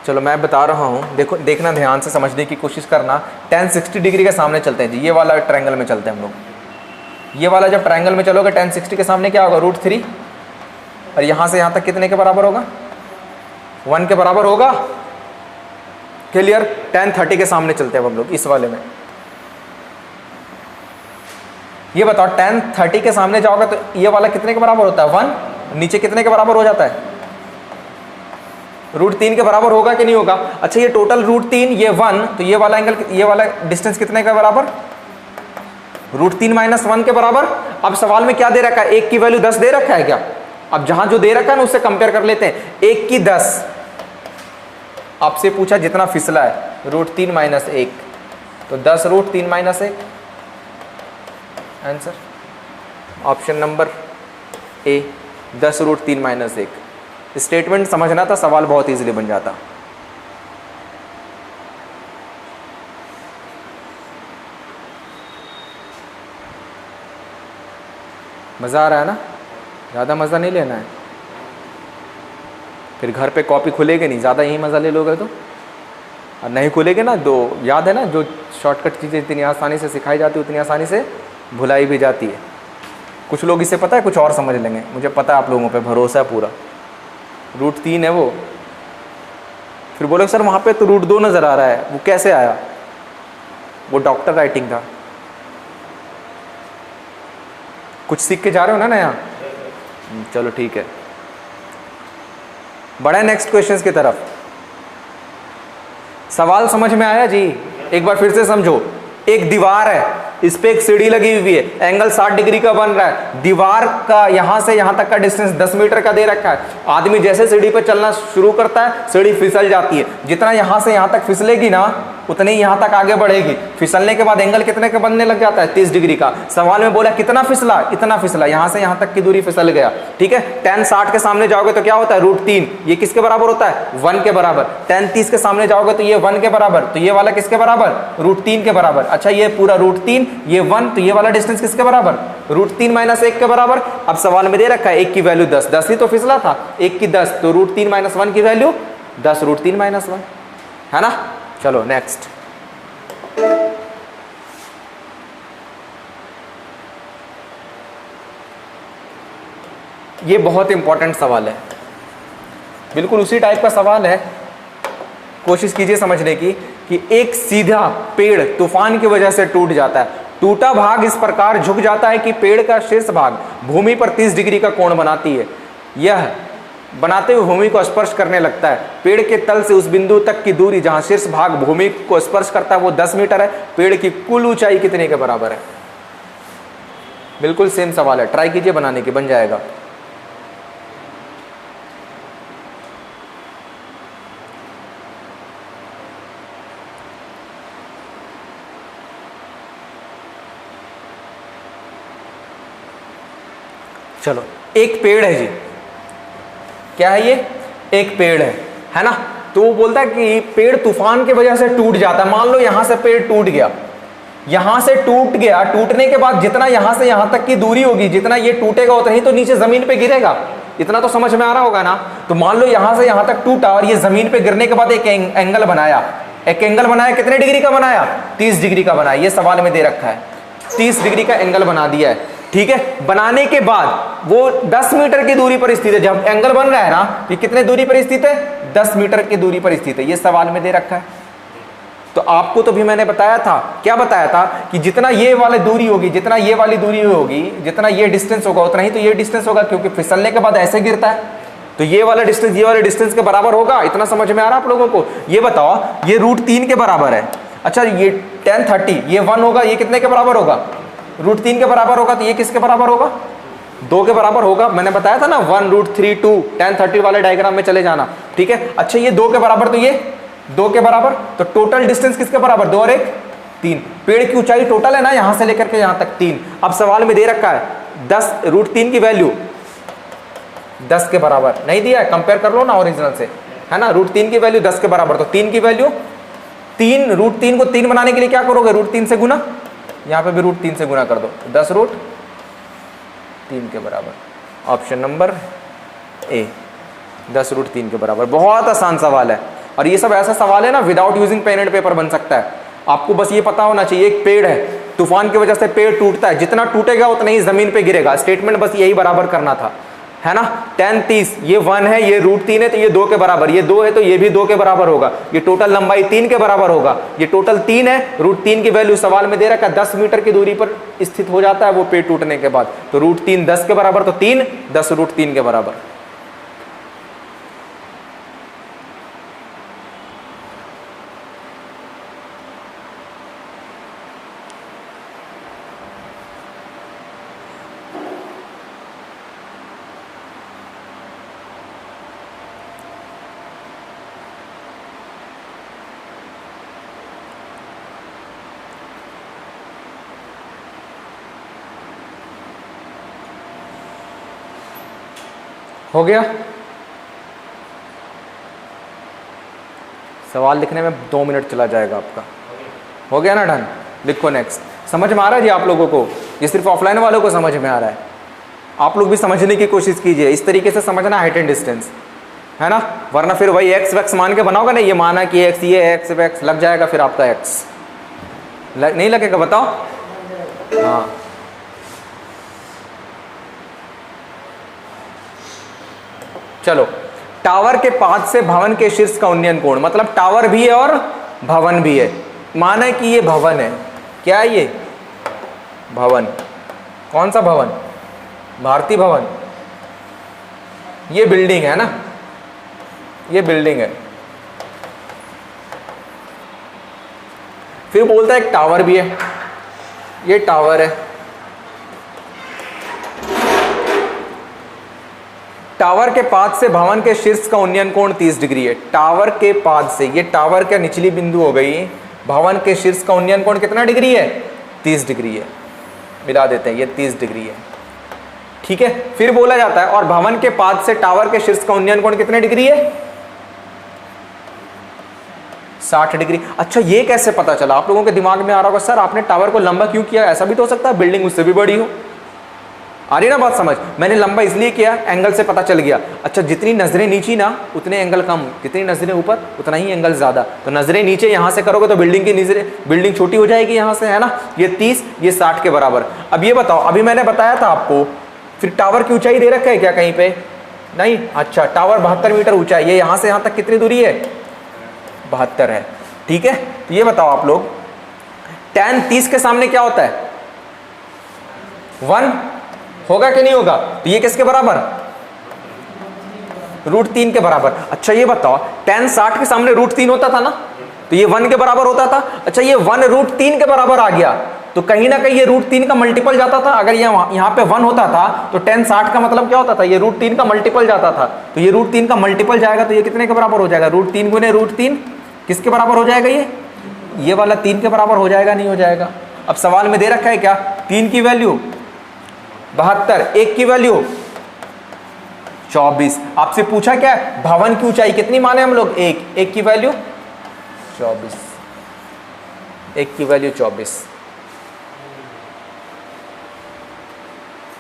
चलो मैं बता रहा हूँ, देखो देखना, ध्यान से समझने की कोशिश करना। tan 60 डिग्री के सामने चलते हैं जी, ये वाला ट्रायंगल में चलते हैं हम लोग। ये वाला जब ट्रायंगल में चलोगे tan 60 के सामने क्या होगा? √3, और यहाँ से यहाँ तक कितने के बराबर होगा? 1 के बराबर होगा। क्लियर? tan 30 के सामने चलते हैं हम लोग इस वाले में। ये बताओ tan 30 के सामने जाओगे तो ये वाला कितने के बराबर होता है? 1। नीचे कितने के बराबर हो जाता है? √3 के बराबर होगा कि नहीं होगा? अच्छा, ये टोटल √3, ये 1, तो ये वाला एंगल, ये वाला डिस्टेंस कितने का बराबर? √3 - 1 के बराबर। अब सवाल में क्या दे रखा है? 1 की वैल्यू 10 दे रखा है क्या? अब जहां जो दे रखा है ना उससे कंपेयर कर लेते हैं। 1 की 10, आपसे पूछा जितना फिसला है, √3 - 1, तो 10 √3 - 1। Answer option number A, 10 √3 - 1। Statement समझना था, सवाल बहुत इजीली बन जाता। मज़ा आ रहा है ना? ज़्यादा मज़ा नहीं लेना है, फिर घर पे कॉपी खुलेगी नहीं, ज़्यादा यही मज़ा ले लोगे तो। और नहीं खुलेगे ना, दो याद है ना, जो शॉर्टकट चीज़ें इतनी आसानी से सिखाई जाती है उतनी आसानी से भुलाई भी जाती है। कुछ लोग इसे पता है कुछ और समझ लेंगे, मुझे पता है आप लोगों पे भरोसा है पूरा। √3 है वो, फिर बोले सर वहाँ पे तो √2 नज़र आ रहा है, वो कैसे आया? वो डॉक्टर राइटिंग था। कुछ सीख के जा रहे हो ना नया? चलो ठीक है, बढ़े नेक्स्ट क्वेश्चंस की तरफ। सवाल समझ में आया जी? एक बार फिर से समझो। एक दीवार है, इस पे एक सीढ़ी लगी हुई है, एंगल 60 डिग्री का बन रहा है। दीवार का यहां से यहां तक का डिस्टेंस 10 मीटर का दे रखा है। आदमी जैसे सीढ़ी पे चलना शुरू करता है, सीढ़ी फिसल जाती है। जितना यहां से यहां तक फिसलेगी ना उतनी यहां तक आगे बढ़ेगी। फिसलने के बाद एंगल कितने का बनने लग जाता है? 30 डिग्री का। सवाल में बोला कितना फिसला? इतना फिसला, यहां से यहां तक की दूरी फिसल गया। ठीक है, tan 60 के सामने जाओगे तो क्या होता है? √3, ये किसके बराबर होता है? 1 के बराबर। tan 30 के सामने जाओगे तो ये 1 के बराबर, तो ये वाला किसके बराबर? √3 के बराबर। अच्छा, ये पूरा √3, ये 1, तो ये वाला डिस्टेंस किसके बराबर? √3 - 1 के बराबर। अब सवाल में दे रखा है 1 की वैल्यू 10, 10 ही तो फिसला था, 1 की 10, तो √3 - 1 की वैल्यू 10 √3 - 1, है ना। चलो नेक्स्ट। ये बहुत इंपॉर्टेंट सवाल है, बिल्कुल उसी टाइप का सवाल है। कोशिश कीजिए समझने की कि एक सीधा पेड़ तूफान की वजह से टूट जाता है। टूटा भाग इस प्रकार झुक जाता है कि पेड़ का शीर्ष भाग भूमि पर 30 डिग्री का कोण बनाती है। यह बनाते हुए भूमि को स्पर्श करने लगता है। पेड़ के तल से उस बिंदु तक की दूरी जहां शीर्ष भाग भूमि को स्पर्श करता है वो 10 मीटर है। पेड़ की कुल ऊंचाई कितने के बराबर है? बिल्कुल सेम सवाल है, ट्राई कीजिए बनाने की, बन जाएगा। चलो, एक पेड़ है जी, क्या है ये? एक पेड़ है ना। तो वो बोलता है कि पेड़ तूफान की वजह से टूट जाता है। मान लो यहां से पेड़ टूट गया, यहां से टूट गया, टूटने के बाद जितना यहां से यहां तक की दूरी होगी, जितना ये टूटेगा उतना ही तो नीचे जमीन पे गिरेगा। इतना तो समझ में आ रहा होगा ना। तो मान लो यहां से यहां तक टूटा और ये जमीन पे गिरने के बाद एक एंगल बनाया। एक एंगल बनाया, कितने डिग्री का बनाया? 30 डिग्री का बनाया। ये सवाल में दे रखा है, 30 डिग्री का एंगल बना दिया है। ठीक है, बनाने के बाद वो 10 मीटर की दूरी पर स्थित है। जब एंगल बन रहा है ना, ये कितने दूरी पर स्थित है? 10 मीटर की दूरी पर स्थित है। ये सवाल में दे रखा है। तो आपको तो भी मैंने बताया था, क्या बताया था कि जितना ये वाली दूरी होगी, जितना ये वाली दूरी होगी, जितना ये डिस्टेंस होगा उतना ही तो ये डिस्टेंस होगा, क्योंकि फिसलने के बाद ऐसे गिरता है। तो ये वाला डिस्टेंस ये वाले डिस्टेंस के बराबर होगा। इतना समझ में आ रहा है आप लोगों को? ये बताओ, ये √3 के बराबर है। अच्छा, ये tan 30, ये 1 होगा, ये कितने के बराबर होगा? √3 के बराबर होगा। तो ये किसके बराबर होगा? 2 के बराबर होगा। मैंने बताया था ना 1 √3 2 tan 30 वाले डायग्राम में चले जाना। ठीक है, अच्छा ये 2 के बराबर, तो ये 2 के बराबर। तो टोटल डिस्टेंस किसके बराबर? 2 और 1 3। पेड़ की ऊंचाई टोटल है ना यहां से लेकर के यहां तक 3। अब सवाल में दे रखा है 10 √3 की वैल्यू 10 के बराबर नहीं दिया है, कंपेयर कर लो ना ओरिजिनल से, है ना। √3 की वैल्यू 10 के बराबर, तो 3 की वैल्यू 3, √3 को 3 बनाने के लिए क्या करोगे? √3 से गुना, यहाँ पे भी √3 से गुना कर दो, 10 √3 के बराबर। ऑप्शन नंबर ए, 10 √3 के बराबर। बहुत आसान सवाल है, और ये सब ऐसा सवाल है ना without using pen and paper बन सकता है। आपको बस ये पता होना चाहिए, एक पेड़ है, तूफान की वजह से पेड़ टूटता है, जितना टूटेगा उतना ही जमीन पे गिरेगा। स्टेटमेंट बस यही बराबर करना था, है ना। tan 30, ये 1 है, ये √3 है, तो ये 2 के बराबर, ये 2 है तो ये भी 2 के बराबर होगा। ये टोटल लंबाई 3 के बराबर होगा, ये टोटल 3 है। √3 की वैल्यू सवाल में दे रखा है 10 मीटर की दूरी पर स्थित हो जाता है वो पेड़ टूटने के बाद। तो √3 10 के बराबर, तो 3 10 √3 के बराबर। हो गया? सवाल लिखने में 2 मिनट चला जाएगा आपका। हो गया ना डन? लिखो नेक्स्ट। समझ में आ रहा है जी आप लोगों को? ये सिर्फ ऑफलाइन वालों को समझ में आ रहा है, आप लोग भी समझने की कोशिश कीजिए। इस तरीके से समझना हाइट एंड डिस्टेंस, है ना। वरना फिर वही एक्स वैक्स मान के बनाओगे ना, ये माना कि एक्स, ये एक्स वैक्स लग जाएगा, फिर आपका एक्स नहीं लगेगा। बताओ। हाँ, चलो। टावर के पाद से भवन के शीर्ष का उन्नयन कोण, मतलब टावर भी है और भवन भी है। माना कि ये भवन है, क्या है ये? भवन। कौन सा भवन? भारतीय भवन। ये बिल्डिंग है ना, ये बिल्डिंग है। फिर बोलता है एक टावर भी है, ये टावर है। टावर के पाद से भवन के शीर्ष का उन्नयन कोण 30 डिग्री है। टावर के पाद से, ये टावर का निचली बिंदु हो गई, भवन के शीर्ष का उन्नयन कोण कितना डिग्री है? 30 डिग्री है। मिला देते हैं, ये 30 डिग्री है। ठीक है, फिर बोला जाता है और भवन के पाद से टावर के शीर्ष का उन्नयन कोण कितने डिग्री है? 60 डिग्री। अच्छा, ये कैसे पता चला? आप लोगों के दिमाग में आ रहा होगा, सर आपने टावर को लंबा क्यों किया? ऐसा भी तो हो सकता है बिल्डिंग उससे भी बड़ी हो। आ रही ना बात समझ? मैंने लंबा इसलिए किया, एंगल से पता चल गया। अच्छा, जितनी नजरें नीची ना उतने एंगल कम, जितनी नजरें ऊपर उतना ही एंगल ज्यादा। तो नजरें नीचे यहाँ से करोगे तो बिल्डिंग की नजरें, बिल्डिंग छोटी हो जाएगी यहाँ से, है ना। ये 30, ये 60 के बराबर। अब ये बताओ, अभी मैंने बताया था आपको, फिर टावर की ऊंचाई दे रखा है क्या कहीं पे? नहीं। अच्छा, टावर 72 मीटर ऊंचा है। ये यहाँ से यहाँ तक कितनी दूरी है? 72 है। ठीक है, तो ये बताओ आप लोग, tan 30 के सामने क्या होता है? 1 होगा कि नहीं होगा? तो ये किसके बराबर? √3 के बराबर। अच्छा ये बताओ tan 60 के सामने √3 होता था ना, तो ये 1 के बराबर होता था। अच्छा ये 1 √3 के बराबर आ गया तो कहीं ना कहीं ये √3 का मल्टीपल जाता था। अगर ये यहाँ पे 1 होता था तो tan 60 का मतलब क्या होता था, ये √3 का मल्टीपल जाता था। तो ये √3 का मल्टीपल जाएगा तो ये कितने के बराबर हो जाएगा, √3 गुने √3 किसके बराबर हो जाएगा, ये वाला 3 के बराबर हो जाएगा, नहीं हो जाएगा। अब सवाल में दे रखा है क्या, 3 की वैल्यू 72, 1 की वैल्यू 24। आपसे पूछा क्या है, भवन की ऊंचाई कितनी माने हम लोग, 1 की वैल्यू 24, 1 की वैल्यू 24।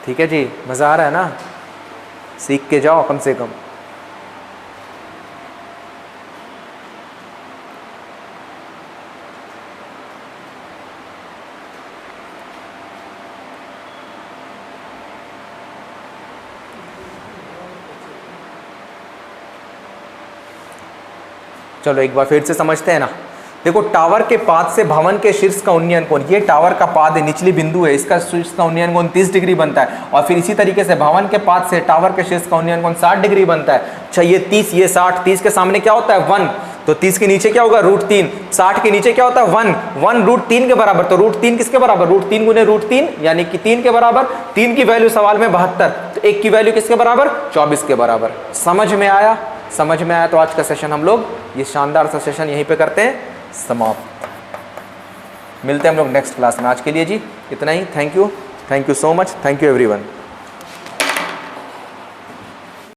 ठीक है जी, मजा आ रहा है ना, सीख के जाओ कम से कम। चलो एक बार फिर से समझते हैं ना। देखो टावर के पाद से भवन के शीर्ष का उन्नयन कोण, ये टावर का पाद है, निचली बिंदु है, इसका शीर्ष का उन्नयन कोण 30 डिग्री बनता है। और फिर इसी तरीके से भवन के पाद से टावर के शीर्ष का उन्नयन कोण 60 डिग्री बनता है। अच्छा ये 30, ये 60, 30 के सामने क्या होता है 1, तो 30 के नीचे क्या होगा √3, 60 के नीचे क्या होता है 1 √3 के बराबर। तो √3 किसके बराबर, √3 गुने √3 यानी कि 3 के बराबर। 3 की वैल्यू सवाल में 72, तो 1 की वैल्यू किसके बराबर, 24 के बराबर। समझ में आया, समझ में आया। तो आज का सेशन हम लोग ये शानदार सा सेशन यहीं पे करते हैं समाप्त। मिलते हैं हम लोग नेक्स्ट क्लास में। आज के लिए जी इतना ही। Thank you so much, thank you everyone.